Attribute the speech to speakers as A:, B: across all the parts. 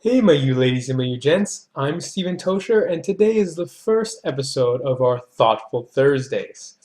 A: Hey, my you ladies and my you gents. I'm StevenTocher, and today is the first episode of our Thoughtful Thursdays.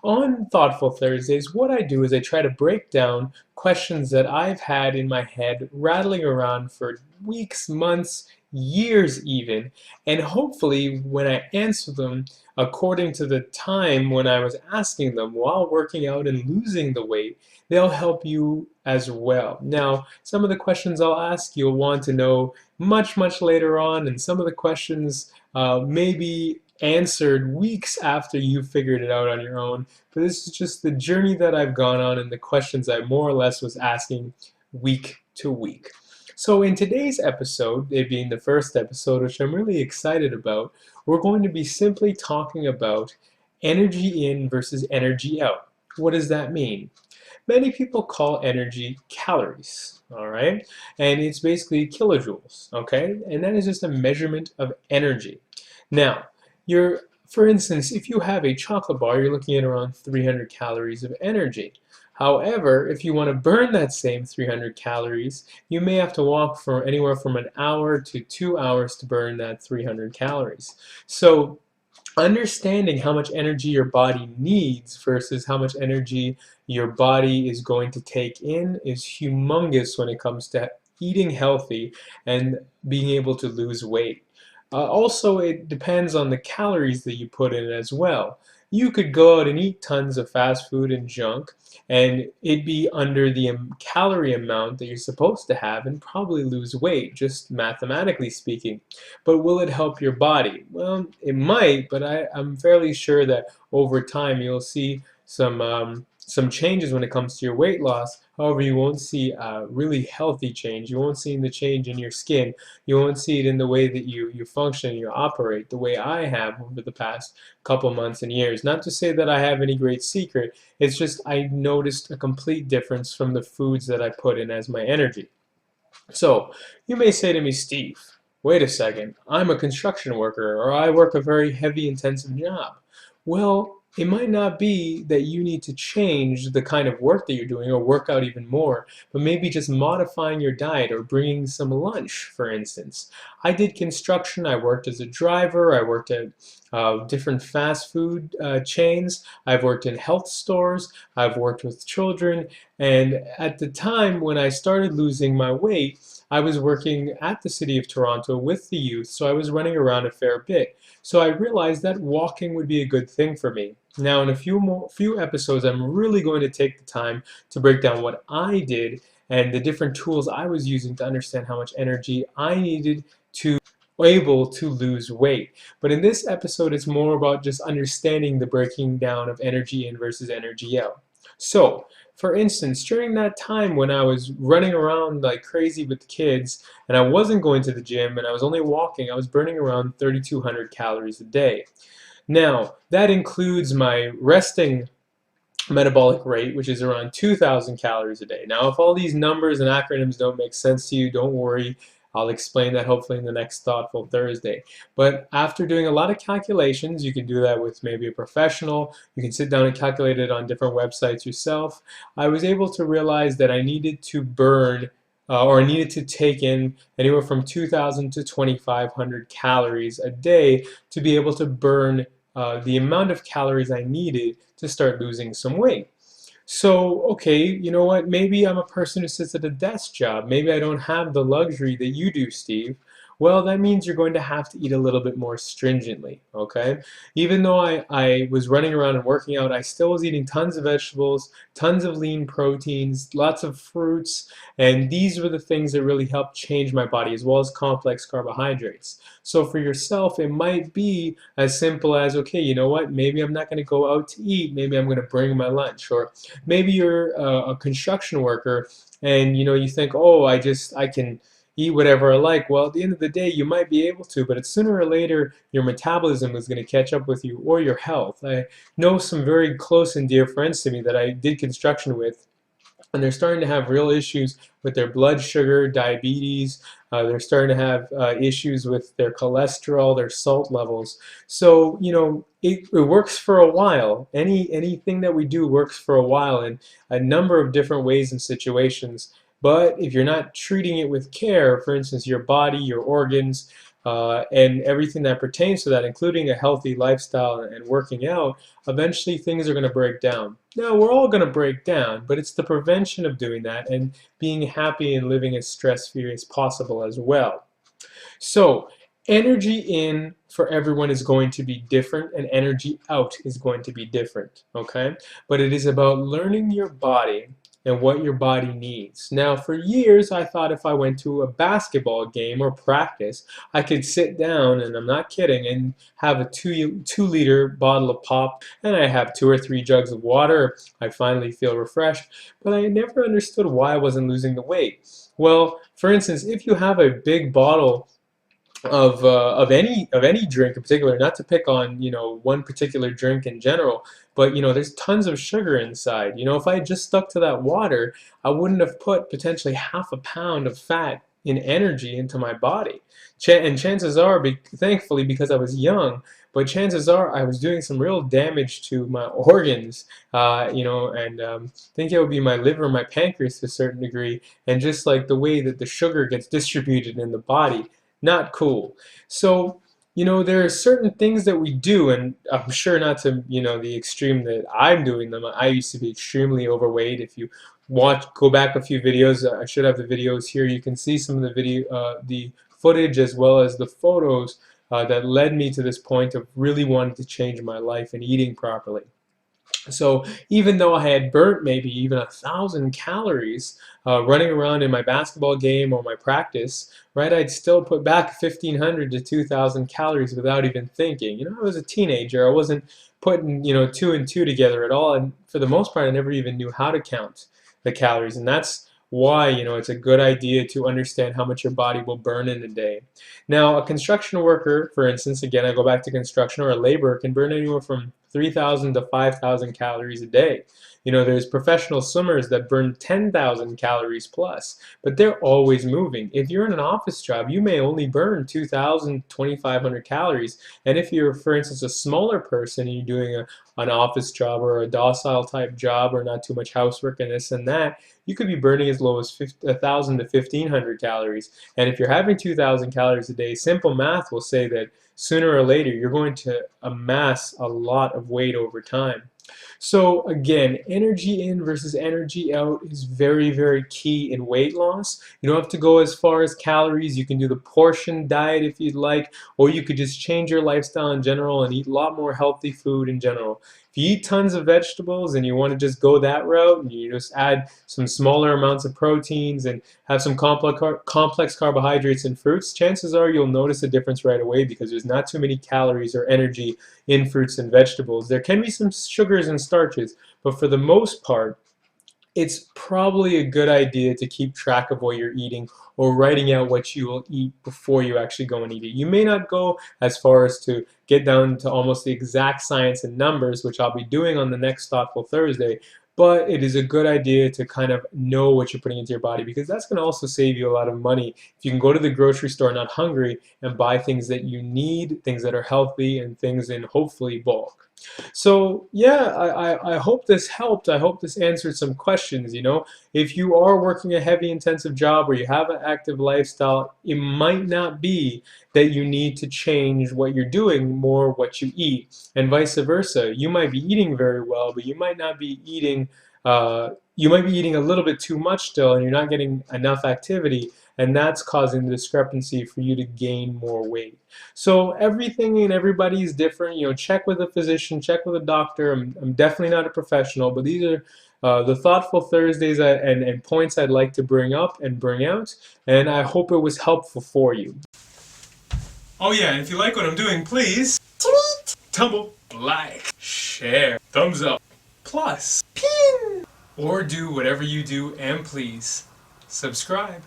A: On Thoughtful Thursdays, what I do is I try to break down questions that I've had in my head rattling around for weeks, months, years even, and hopefully when I answer them according to the time when I was asking them while working out and losing the weight, they'll help you as well. Now, some of the questions I'll ask you'll want to know much later on, and some of the questions may be answered weeks after you've figured it out on your own. But this is just the journey that I've gone on and the questions I more or less was asking week to week. So in today's episode, it being the first episode, which I'm really excited about, we're going to be simply talking about energy in versus energy out. What does that mean? Many people call energy calories, all right? And it's basically kilojoules, okay? And that is just a measurement of energy. Now, for instance, if you have a chocolate bar, you're looking at around 300 calories of energy. However, if you want to burn that same 300 calories, you may have to walk for anywhere from an hour to 2 hours to burn that 300 calories. So understanding how much energy your body needs versus how much energy your body is going to take in is humongous when it comes to eating healthy and being able to lose weight. Also, it depends on the calories that you put in as well. You could go out and eat tons of fast food and junk, and it'd be under the calorie amount that you're supposed to have and probably lose weight, just mathematically speaking. But will it help your body? Well, it might, but I'm fairly sure that over time you'll see some changes when it comes to your weight loss. However, you won't see a really healthy change. You won't see the change in your skin. You won't see it in the way that you function, you operate, the way I have over the past couple months and years. Not to say that I have any great secret. It's just I noticed a complete difference from the foods that I put in as my energy. So you may say to me, Steve, wait a second, I'm a construction worker or I work a very heavy intensive job. Well, it might not be that you need to change the kind of work that you're doing or work out even more, but maybe just modifying your diet or bringing some lunch, for instance. I did construction, I worked as a driver, I worked at different fast food chains, I've worked in health stores, I've worked with children, and at the time when I started losing my weight, I was working at the City of Toronto with the youth, so I was running around a fair bit. So I realized that walking would be a good thing for me. Now, in a few episodes, I'm really going to take the time to break down what I did and the different tools I was using to understand how much energy I needed to able to lose weight. But in this episode, it's more about just understanding the breaking down of energy in versus energy out. So, for instance, during that time when I was running around like crazy with kids and I wasn't going to the gym and I was only walking, I was burning around 3,200 calories a day. Now, that includes my resting metabolic rate, which is around 2,000 calories a day. Now, if all these numbers and acronyms don't make sense to you, don't worry. I'll explain that hopefully in the next Thoughtful Thursday. But after doing a lot of calculations, you can do that with maybe a professional. You can sit down and calculate it on different websites yourself. I was able to realize that I needed to burn or I needed to take in anywhere from 2,000 to 2,500 calories a day to be able to burn the amount of calories I needed to start losing some weight. So, okay, you know what? Maybe I'm a person who sits at a desk job. Maybe I don't have the luxury that you do, Steve. Well, that means you're going to have to eat a little bit more stringently, okay? Even though I was running around and working out, I still was eating tons of vegetables, tons of lean proteins, lots of fruits, and these were the things that really helped change my body, as well as complex carbohydrates. So for yourself, it might be as simple as, okay, you know what? Maybe I'm not going to go out to eat. Maybe I'm going to bring my lunch. Or maybe you're a construction worker and you think, oh, I can eat whatever I like. Well, at the end of the day, you might be able to, but it's sooner or later your metabolism is going to catch up with you or your health. I know some very close and dear friends to me that I did construction with, and they're starting to have real issues with their blood sugar, diabetes. They're starting to have issues with their cholesterol, their salt levels. So, it works for a while. Anything that we do works for a while in a number of different ways and situations. But if you're not treating it with care, for instance, your body, your organs, and everything that pertains to that, including a healthy lifestyle and working out, eventually things are going to break down. Now, we're all going to break down, but it's the prevention of doing that and being happy and living as stress-free as possible as well. So, energy in for everyone is going to be different, and energy out is going to be different, okay? But it is about learning your body and what your body needs. Now, for years, I thought if I went to a basketball game or practice, I could sit down, and I'm not kidding, and have a two-liter bottle of pop, and I have 2 or 3 jugs of water. I finally feel refreshed, but I never understood why I wasn't losing the weight. Well, for instance, if you have a big bottle of any drink in particular, not to pick on one particular drink in general, but there's tons of sugar inside. If I had just stuck to that water, I wouldn't have put potentially half a pound of fat in energy into my body. And chances are, thankfully, because I was young, but chances are I was doing some real damage to my organs, and I think it would be my liver, my pancreas to a certain degree, and just like the way that the sugar gets distributed in the body. Not cool. So, there are certain things that we do, and I'm sure not to, the extreme that I'm doing them. I used to be extremely overweight. If you go back a few videos, I should have the videos here. You can see some of the footage as well as the photos that led me to this point of really wanting to change my life and eating properly. So even though I had burnt maybe even 1,000 calories running around in my basketball game or my practice, right, I'd still put back 1,500 to 2,000 calories without even thinking. I was a teenager. I wasn't putting, 2 and 2 together at all. And for the most part, I never even knew how to count the calories. And that's why, it's a good idea to understand how much your body will burn in a day. Now, a construction worker, for instance, again, I go back to construction, or a laborer, can burn anywhere from 3,000 to 5,000 calories a day. There's professional swimmers that burn 10,000 calories plus, but they're always moving. If you're in an office job, you may only burn 2,000, 2,500 calories. And if you're, for instance, a smaller person and you're doing an office job or a docile type job or not too much housework and this and that, you could be burning as low as 1,000 to 1,500 calories. And if you're having 2,000 calories a day, simple math will say that sooner or later you're going to amass a lot of weight over time. So again, energy in versus energy out is very, very key in weight loss. You don't have to go as far as calories. You can do the portion diet if you'd like, or you could just change your lifestyle in general and eat a lot more healthy food in general. If you eat tons of vegetables and you want to just go that route and you just add some smaller amounts of proteins and have some complex carbohydrates and fruits, chances are you'll notice a difference right away because there's not too many calories or energy in fruits and vegetables. There can be some sugars and starches, but for the most part, it's probably a good idea to keep track of what you're eating or writing out what you will eat before you actually go and eat it. You may not go as far as to get down to almost the exact science and numbers, which I'll be doing on the next Thoughtful Thursday, but it is a good idea to kind of know what you're putting into your body because that's going to also save you a lot of money. If you can go to the grocery store not hungry and buy things that you need, things that are healthy, and things in hopefully bulk. So yeah, I hope this helped. I hope this answered some questions. If you are working a heavy intensive job or you have an active lifestyle, it might not be that you need to change what you're doing, more what you eat, and vice versa. You might be eating very well, but you might not be eating a little bit too much still, and you're not getting enough activity, and that's causing the discrepancy for you to gain more weight. So everything and everybody is different. Check with a physician, check with a doctor. I'm definitely not a professional, but these are the Thoughtful Thursdays and points I'd like to bring up and bring out, and I hope it was helpful for you. Oh yeah, and if you like what I'm doing, please tweet, tumble, like, share, thumbs up, plus, pin, or do whatever you do, and please subscribe.